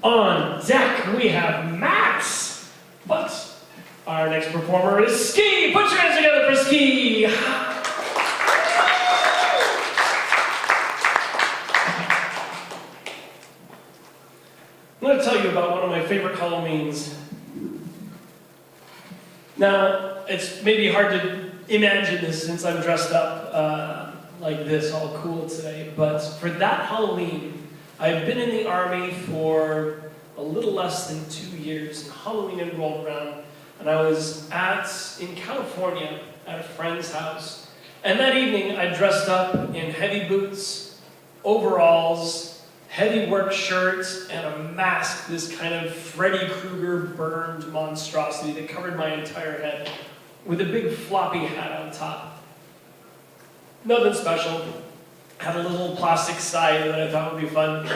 On deck, we have Max. But our next performer is Ski. Put your hands together for Ski. I'm going to tell you about one of my favorite Halloweens. Now, it's maybe hard to imagine this since I'm dressed up like this, all cool today, but for that Halloween, I've been in the Army for a little less than 2 years, and Halloween had rolled around, and I was in California at a friend's house, and that evening I dressed up in heavy boots, overalls, heavy work shirts, and a mask, this kind of Freddy Krueger burned monstrosity that covered my entire head, with a big floppy hat on top. Nothing special. Had a little plastic scythe that I thought would be fun.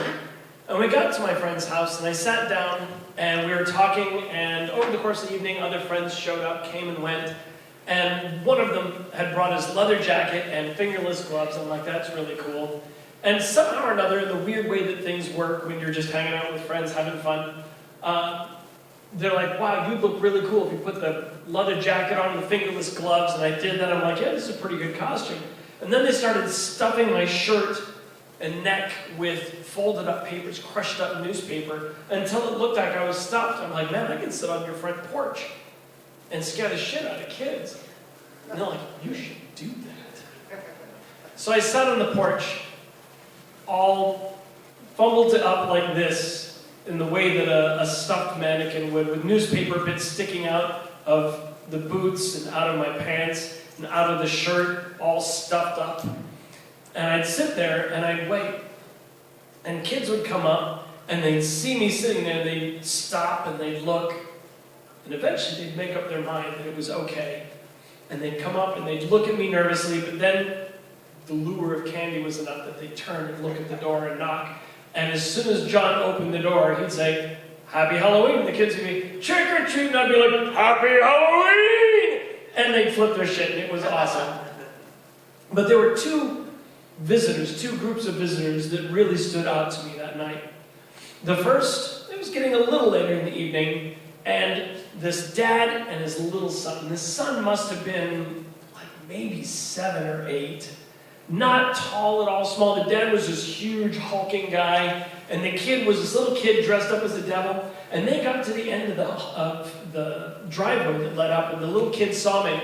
And we got to my friend's house, and I sat down, and we were talking, and over the course of the evening, other friends showed up, came and went, and one of them had brought his leather jacket and fingerless gloves. I'm like, that's really cool. And somehow or another, in the weird way that things work when you're just hanging out with friends, having fun, they're like, wow, you look really cool if you put the leather jacket on and the fingerless gloves. And I did that. I'm like, yeah, this is a pretty good costume. And then they started stuffing my shirt and neck with folded up papers, crushed up newspaper, until it looked like I was stuffed. I'm like, man, I can sit on your front porch and scare the shit out of kids. And they're like, you should do that. So I sat on the porch, all fumbled it up like this, in the way that a stuffed mannequin would, with newspaper bits sticking out of the boots and out of my pants and out of the shirt, all stuffed up. And I'd sit there and I'd wait. And kids would come up and they'd see me sitting there, they'd stop and they'd look. And eventually they'd make up their mind that it was okay. And they'd come up and they'd look at me nervously, but then the lure of candy was enough that they'd turn and look at the door and knock. And as soon as John opened the door, he'd say, Happy Halloween. And the kids would be, trick or treat. And I'd be like, Happy Halloween! And they'd flip their shit, and it was awesome. But there were two groups of visitors that really stood out to me that night. The first, it was getting a little later in the evening, and this dad and his little son. This son must have been like maybe 7 or 8. Not tall at all, small. The dad was this huge, hulking guy, and the kid was this little kid dressed up as the devil. And they got to the end of the driveway that led up, and the little kid saw me,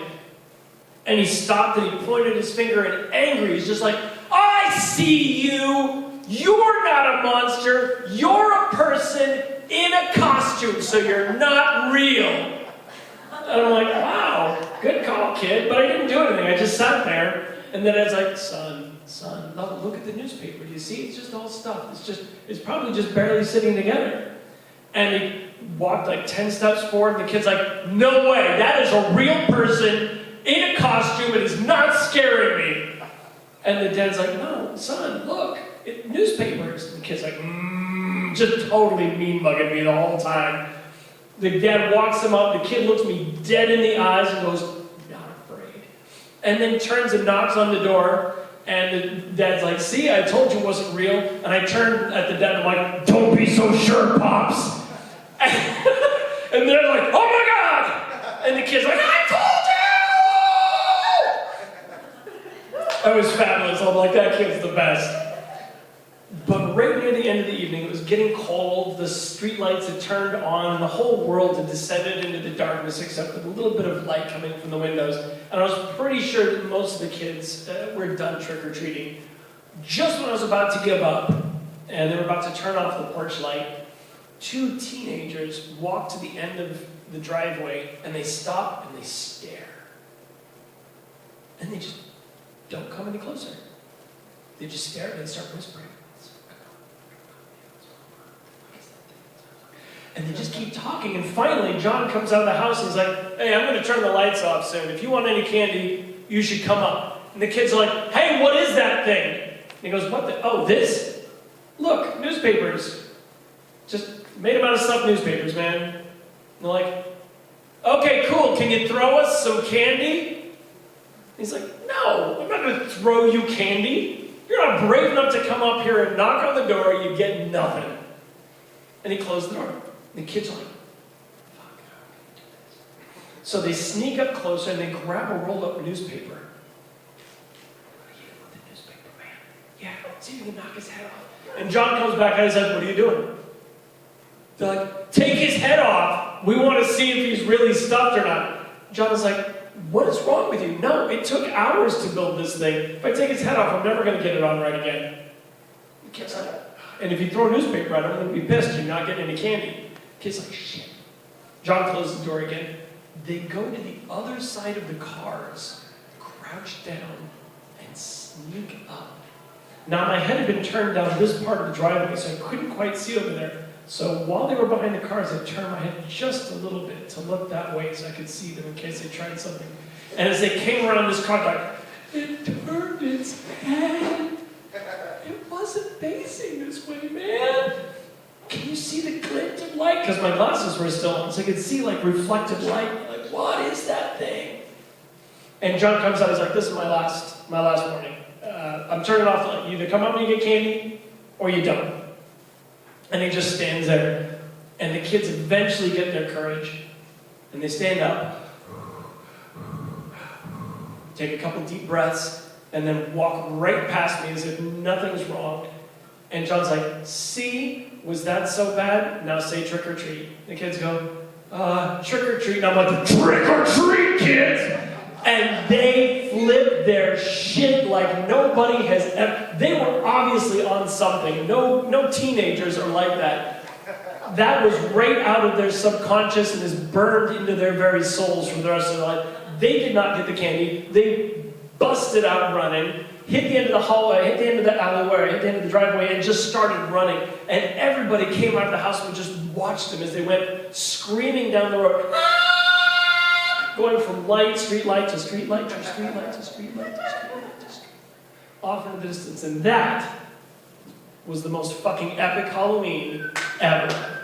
and he stopped and he pointed his finger, and angry, he's just like, I see you! You're not a monster! You're a person in a costume, so you're not real! And I'm like, wow, good call, kid. But I didn't do anything. I just sat there. And then I was like, son, look at the newspaper. Do you see? It's just all stuff. It's probably just barely sitting together. And he walked like 10 steps forward, and the kid's like, no way, that is a real person in a costume. It is not scaring me. And the dad's like, no, son, look, newspapers. And the kid's like, just totally mean mugging me the whole time. The dad walks him up, the kid looks me dead in the eyes and goes, not afraid. And then turns and knocks on the door, and the dad's like, see, I told you it wasn't real. And I turned at the dad and I'm like, don't be so sure, Pops. And they're like, oh my God! And the kid's like, I told you! That was fabulous. I'm like, that kid's the best. But right near the end of the evening, it was getting cold, the street lights had turned on, and the whole world had descended into the darkness except with a little bit of light coming from the windows. And I was pretty sure that most of the kids were done trick-or-treating. Just when I was about to give up, and they were about to turn off the porch light, 2 teenagers walk to the end of the driveway, and they stop and they stare. And they just don't come any closer. They just stare and they start whispering. And they just keep talking, and finally John comes out of the house and he's like, hey, I'm going to turn the lights off soon. If you want any candy, you should come up. And the kids are like, hey, what is that thing? And he goes, what the, oh, this? Look, newspapers. Just made them out of stuffed newspapers, man. And they're like, okay, cool, can you throw us some candy? And he's like, no, I'm not going to throw you candy. You're not brave enough to come up here and knock on the door, you get nothing. And he closed the door. And the kids are like, fuck. So they sneak up closer and they grab a rolled up newspaper. What are you doing with the newspaper, man? Yeah, see if you can knock his head off. And John comes back and says, what are you doing? They're like, take his head off. We want to see if he's really stuffed or not. John is like, what is wrong with you? No, it took hours to build this thing. If I take his head off, I'm never going to get it on right again. The kid's like, and if you throw a newspaper at him, I'm going to be pissed. You're not getting any candy. The kid's like, shit. John closes the door again. They go to the other side of the cars, crouch down, and sneak up. Now, my head had been turned down this part of the driveway, so I couldn't quite see over there. So while they were behind the cars, I turned my head just a little bit to look that way so I could see them in case they tried something. And as they came around this car, like, it turned its head. It wasn't facing this way, man. Can you see the glint of light? Because my glasses were still on, so I could see like reflected light. Like, what is that thing? And John comes out, he's like, this is my last warning. I'm turning off the light. You either come up and you get candy, or you don't. And he just stands there. And the kids eventually get their courage. And they stand up, take a couple deep breaths, and then walk right past me as if nothing's wrong. And John's like, see, was that so bad? Now say trick or treat. The kids go, trick or treat. And I'm like, trick or treat, kids! And they flipped their shit like nobody has ever. They were obviously on something. No teenagers are like that. That was right out of their subconscious and is burned into their very souls for the rest of their life. They did not get the candy. They busted out running, hit the end of the hallway, hit the end of the alleyway, hit the end of the driveway, and just started running. And everybody came out of the house and just watched them as they went screaming down the road. Going from street light to street light to street light to street light to street light to street light. Off in the distance. And that was the most fucking epic Halloween ever.